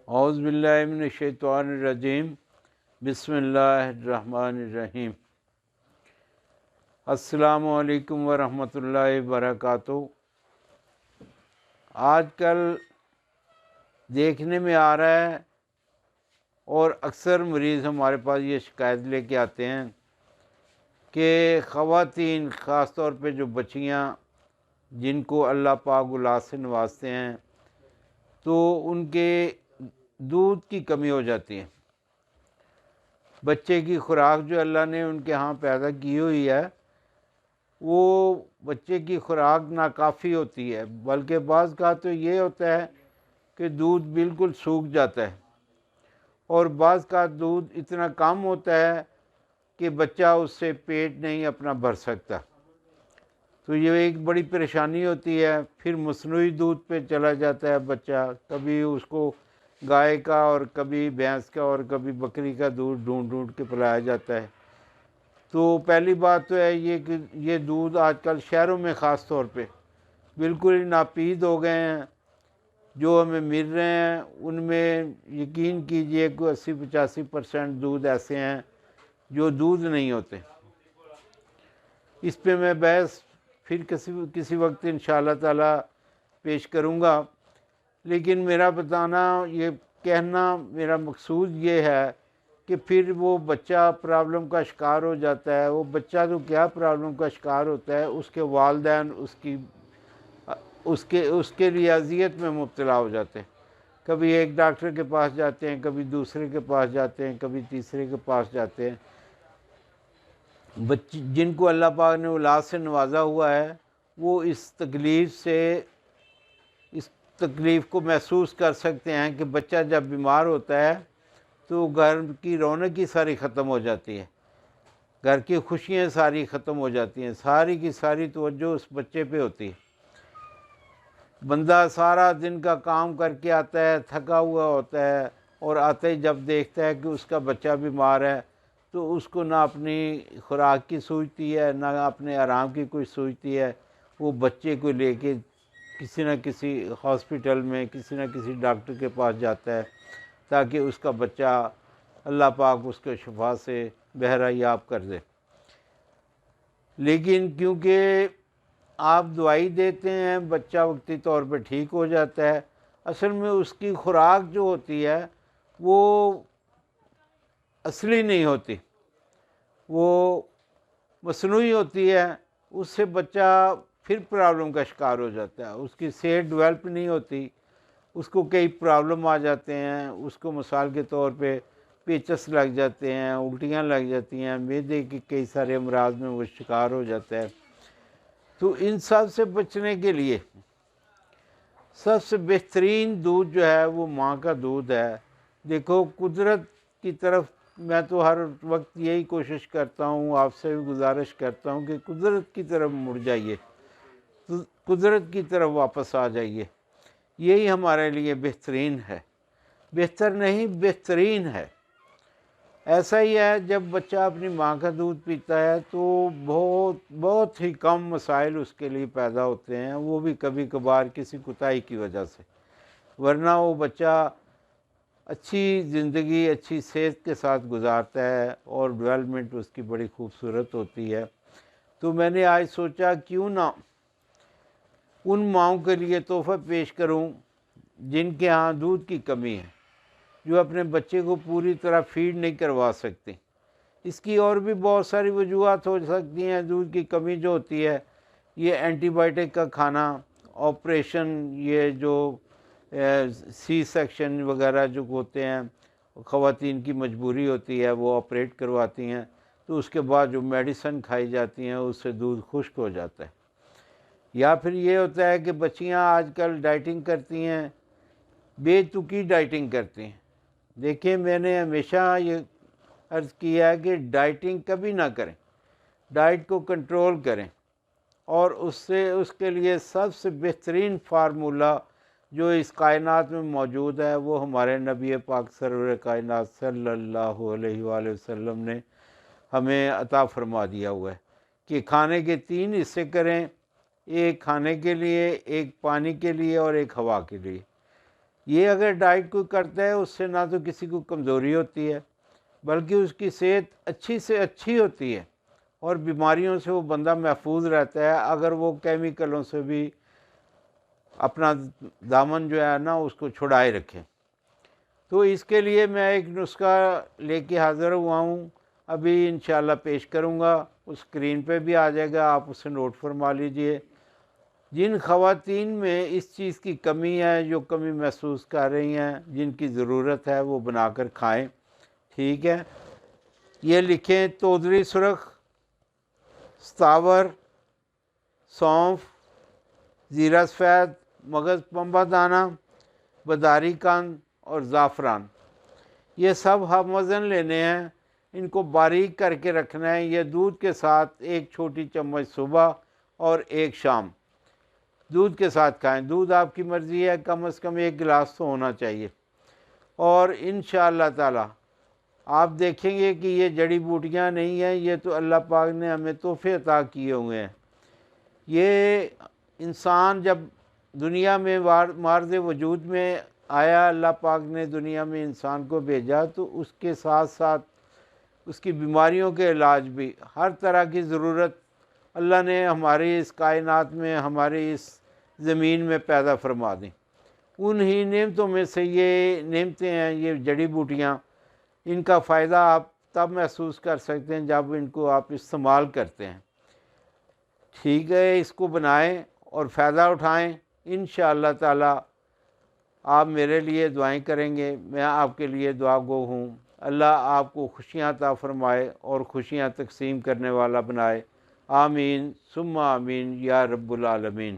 اعوذ باللہ من الشیطان الرجیم، بسم اللہ الرحمن الرحیم۔ السلام علیکم ورحمۃ اللہ وبرکاتہ۔ آج کل دیکھنے میں آ رہا ہے اور اکثر مریض ہمارے پاس یہ شکایت لے کے آتے ہیں کہ خواتین، خاص طور پہ جو بچیاں جن کو اللہ پاک اولاد سے نوازتے ہیں، تو ان کے دودھ کی کمی ہو جاتی ہے۔ بچے کی خوراک جو اللہ نے ان کے ہاں پیدا کی ہوئی ہے، وہ بچے کی خوراک ناکافی ہوتی ہے، بلکہ بعض کا تو یہ ہوتا ہے کہ دودھ بالکل سوکھ جاتا ہے، اور بعض کا دودھ اتنا کم ہوتا ہے کہ بچہ اس سے پیٹ نہیں اپنا بھر سکتا۔ تو یہ ایک بڑی پریشانی ہوتی ہے۔ پھر مصنوعی دودھ پہ چلا جاتا ہے بچہ، کبھی اس کو گائے کا اور کبھی بھینس کا اور کبھی بکری کا دودھ ڈھونڈ ڈھونڈ کے پلایا جاتا ہے۔ تو پہلی بات تو ہے یہ کہ یہ دودھ آج کل شہروں میں خاص طور پہ بالکل ہی ناپید ہو گئے ہیں۔ جو ہمیں مل رہے ہیں ان میں یقین کیجئے کہ 80-85% دودھ ایسے ہیں جو دودھ نہیں ہوتے۔ اس پہ میں بحث پھر کسی وقت انشاءاللہ تعالی پیش کروں گا، لیکن میرا بتانا، یہ کہنا، میرا مقصود یہ ہے کہ پھر وہ بچہ پرابلم کا شکار ہو جاتا ہے۔ وہ بچہ تو کیا پرابلم کا شکار ہوتا ہے، اس کے والدین اس کے لیے اذیت میں مبتلا ہو جاتے ہیں۔ کبھی ایک ڈاکٹر کے پاس جاتے ہیں، کبھی دوسرے کے پاس جاتے ہیں، کبھی تیسرے کے پاس جاتے ہیں۔ جن کو اللہ پاک نے اولاد سے نوازا ہوا ہے، وہ اس تکلیف کو محسوس کر سکتے ہیں کہ بچہ جب بیمار ہوتا ہے تو گھر کی رونق ہی ساری ختم ہو جاتی ہے، گھر کی خوشیاں ساری ختم ہو جاتی ہیں، ساری کی ساری توجہ اس بچے پہ ہوتی ہے۔ بندہ سارا دن کا کام کر کے آتا ہے، تھکا ہوا ہوتا ہے، اور آتے ہی جب دیکھتا ہے کہ اس کا بچہ بیمار ہے تو اس کو نہ اپنی خوراک کی سوچتی ہے، نہ اپنے آرام کی کوئی سوچتی ہے۔ وہ بچے کو لے کے کسی نہ کسی ہاسپٹل میں، کسی نہ کسی ڈاکٹر کے پاس جاتا ہے تاکہ اس کا بچہ، اللہ پاک اس کے شفا سے بہرہ یاب کر دے۔ لیکن کیونکہ آپ دوائی دیتے ہیں، بچہ وقتی طور پہ ٹھیک ہو جاتا ہے، اصل میں اس کی خوراک جو ہوتی ہے وہ اصلی نہیں ہوتی، وہ مصنوعی ہوتی ہے۔ اس سے بچہ پھر پرابلم کا شکار ہو جاتا ہے، اس کی صحت ڈیولپ نہیں ہوتی، اس کو کئی پرابلم آ جاتے ہیں، اس کو مثال کے طور پہ پیچس لگ جاتے ہیں، الٹیاں لگ جاتی ہیں، معدے کے کئی سارے امراض میں وہ شکار ہو جاتا ہے۔ تو ان سب سے بچنے کے لیے سب سے بہترین دودھ جو ہے وہ ماں کا دودھ ہے۔ دیکھو، قدرت کی طرف میں تو ہر وقت یہی کوشش کرتا ہوں، آپ سے بھی گزارش کرتا ہوں کہ قدرت کی طرف مڑ جائیے، قدرت کی طرف واپس آ جائیے۔ یہی ہمارے لیے بہترین ہے، بہتر نہیں بہترین ہے۔ ایسا ہی ہے، جب بچہ اپنی ماں کا دودھ پیتا ہے تو بہت ہی کم مسائل اس کے لیے پیدا ہوتے ہیں، وہ بھی کبھی کبھار کسی کوتاہی کی وجہ سے، ورنہ وہ بچہ اچھی زندگی، اچھی صحت کے ساتھ گزارتا ہے اور ڈیولپمنٹ اس کی بڑی خوبصورت ہوتی ہے۔ تو میں نے آج سوچا کیوں نہ ان ماؤں کے لیے تحفہ پیش کروں جن کے ہاں دودھ کی کمی ہے، جو اپنے بچے کو پوری طرح فیڈ نہیں کروا سکتے۔ اس کی اور بھی بہت ساری وجوہات ہو سکتی ہیں۔ دودھ کی کمی جو ہوتی ہے، یہ اینٹی بائیوٹک کا کھانا، آپریشن، یہ جو سی سیکشن وغیرہ جو ہوتے ہیں، خواتین کی مجبوری ہوتی ہے، وہ آپریٹ کرواتی ہیں، تو اس کے بعد جو میڈیسن کھائی جاتی ہیں اس سے دودھ خشک ہو جاتا ہے۔ یا پھر یہ ہوتا ہے کہ بچیاں آج کل ڈائٹنگ کرتی ہیں، بے تکی ڈائٹنگ کرتی ہیں۔ دیکھیں، میں نے ہمیشہ یہ عرض کیا ہے کہ ڈائٹنگ کبھی نہ کریں، ڈائٹ کو کنٹرول کریں، اور اس کے لیے سب سے بہترین فارمولہ جو اس کائنات میں موجود ہے وہ ہمارے نبی پاک سرور کائنات صلی اللہ علیہ وآلہ وسلم نے ہمیں عطا فرما دیا ہوا ہے کہ کھانے کے 3 حصے کریں، ایک کھانے کے لیے، ایک پانی کے لیے، اور ایک ہوا کے لیے۔ یہ اگر ڈائٹ کوئی کرتا ہے اس سے نہ تو کسی کو کمزوری ہوتی ہے بلکہ اس کی صحت اچھی سے اچھی ہوتی ہے اور بیماریوں سے وہ بندہ محفوظ رہتا ہے اگر وہ کیمیکلوں سے بھی اپنا دامن جو ہے نا اس کو چھڑائے رکھے۔ تو اس کے لیے میں ایک نسخہ لے کے حاضر ہوا ہوں، ابھی انشاءاللہ پیش کروں گا، اس اسکرین پہ بھی آ جائے گا، آپ اسے نوٹ فرما لیجئے۔ جن خواتین میں اس چیز کی کمی ہے، جو کمی محسوس کر رہی ہیں، جن کی ضرورت ہے، وہ بنا کر کھائیں، ٹھیک ہے۔ یہ لکھیں: تودری سرخ، ستاور، سونف، زیرہ سفید، مغز پنبہ دانہ، بداری کند اور زعفران۔ یہ سب ہم وزن لینے ہیں، ان کو باریک کر کے رکھنا ہے۔ یہ دودھ کے ساتھ ایک چھوٹی چمچ صبح اور ایک شام دودھ کے ساتھ کھائیں۔ دودھ آپ کی مرضی ہے، کم از کم 1 گلاس تو ہونا چاہیے۔ اور انشاءاللہ تعالی آپ دیکھیں گے کہ یہ جڑی بوٹیاں نہیں ہیں، یہ تو اللہ پاک نے ہمیں تحفے عطا کیے ہوئے ہیں۔ یہ انسان جب دنیا میں مارد وجود میں آیا، اللہ پاک نے دنیا میں انسان کو بھیجا تو اس کے ساتھ ساتھ اس کی بیماریوں کے علاج بھی، ہر طرح کی ضرورت اللہ نے ہماری اس کائنات میں، ہماری اس زمین میں پیدا فرما دیں۔ انہی نعمتوں میں سے یہ نعمتیں ہیں، یہ جڑی بوٹیاں، ان کا فائدہ آپ تب محسوس کر سکتے ہیں جب ان کو آپ استعمال کرتے ہیں، ٹھیک ہے۔ اس کو بنائیں اور فائدہ اٹھائیں۔ انشاءاللہ تعالی آپ میرے لیے دعائیں کریں گے، میں آپ کے لیے دعا گو ہوں۔ اللہ آپ کو خوشیاں عطا فرمائے اور خوشیاں تقسیم کرنے والا بنائے۔ آمین ثم آمین یا رب العالمین۔